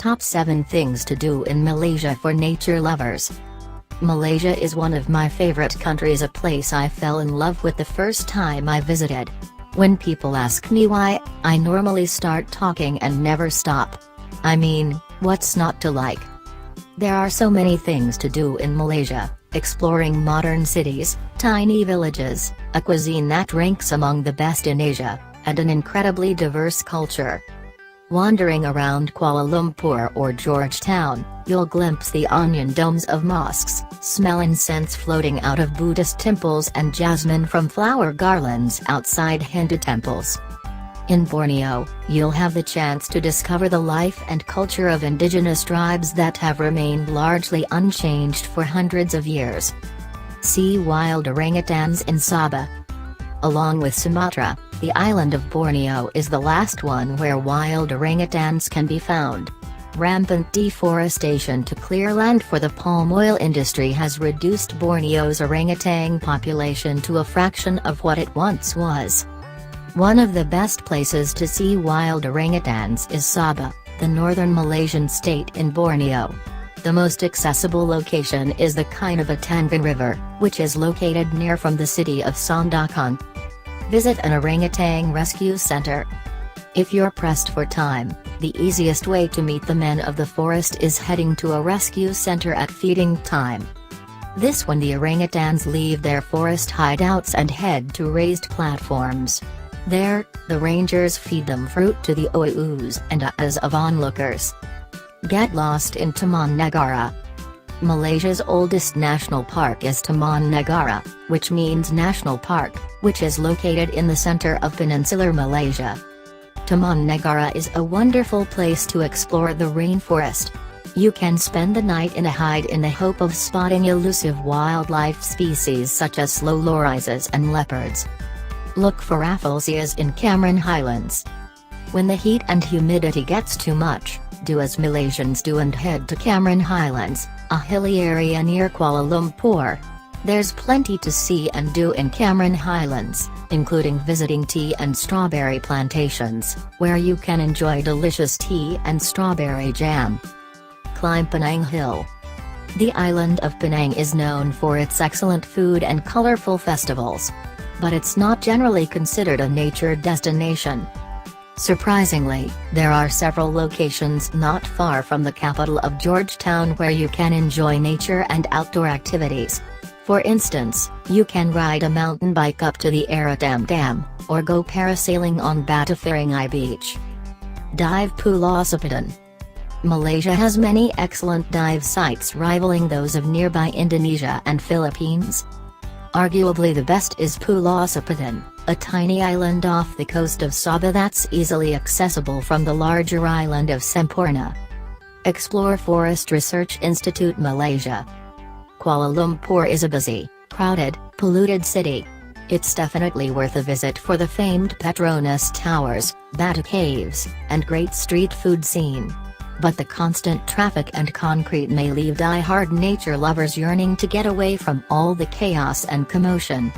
Top 7 Things to Do in Malaysia for Nature Lovers. Malaysia is one of my favorite countries, a place I fell in love with the first time I visited. When people ask me why, I normally start talking and never stop. I mean, what's not to like? There are so many things to do in Malaysia: exploring modern cities, tiny villages, a cuisine that ranks among the best in Asia, and an incredibly diverse culture. Wandering around Kuala Lumpur or Georgetown, you'll glimpse the onion domes of mosques, smell incense floating out of Buddhist temples and jasmine from flower garlands outside Hindu temples. In Borneo, you'll have the chance to discover the life and culture of indigenous tribes that have remained largely unchanged for hundreds of years. See wild orangutans in Sabah. Along with Sumatra, the island of Borneo is the last one where wild orangutans can be found. Rampant deforestation to clear land for the palm oil industry has reduced Borneo's orangutan population to a fraction of what it once was. One of the best places to see wild orangutans is Sabah, the northern Malaysian state in Borneo. The most accessible location is the Kinabatangan River, which is located near from the city of Sandakan. Visit an orangutan rescue center. If you're pressed for time, the easiest way to meet the men of the forest is heading to a rescue center at feeding time. This when the orangutans leave their forest hideouts and head to raised platforms. There, the rangers feed them fruit to the oohs and ahs of onlookers. Get lost in Taman Negara. Malaysia's oldest national park is Taman Negara, which means national park, which is located in the center of peninsular Malaysia. Taman Negara is a wonderful place to explore the rainforest. You can spend the night in a hide in the hope of spotting elusive wildlife species such as slow lorises and leopards. Look for raffleseas in Cameron Highlands. When the heat and humidity gets too much, do as Malaysians do and head to Cameron Highlands, a hilly area near Kuala Lumpur. There's plenty to see and do in Cameron Highlands, including visiting tea and strawberry plantations, where you can enjoy delicious tea and strawberry jam. Climb Penang Hill. The island of Penang is known for its excellent food and colorful festivals. But it's not generally considered a nature destination. Surprisingly, there are several locations not far from the capital of Georgetown where you can enjoy nature and outdoor activities. For instance, you can ride a mountain bike up to the Aratam Dam, or go parasailing on Batafiringai Beach. Dive Pulau Sepadan. Malaysia has many excellent dive sites rivaling those of nearby Indonesia and Philippines. Arguably the best is Pulau Sepadan, a tiny island off the coast of Sabah that's easily accessible from the larger island of Semporna. Explore Forest Research Institute Malaysia. Kuala Lumpur is a busy, crowded, polluted city. It's definitely worth a visit for the famed Petronas Towers, Batu Caves, and great street food scene. But the constant traffic and concrete may leave die-hard nature lovers yearning to get away from all the chaos and commotion.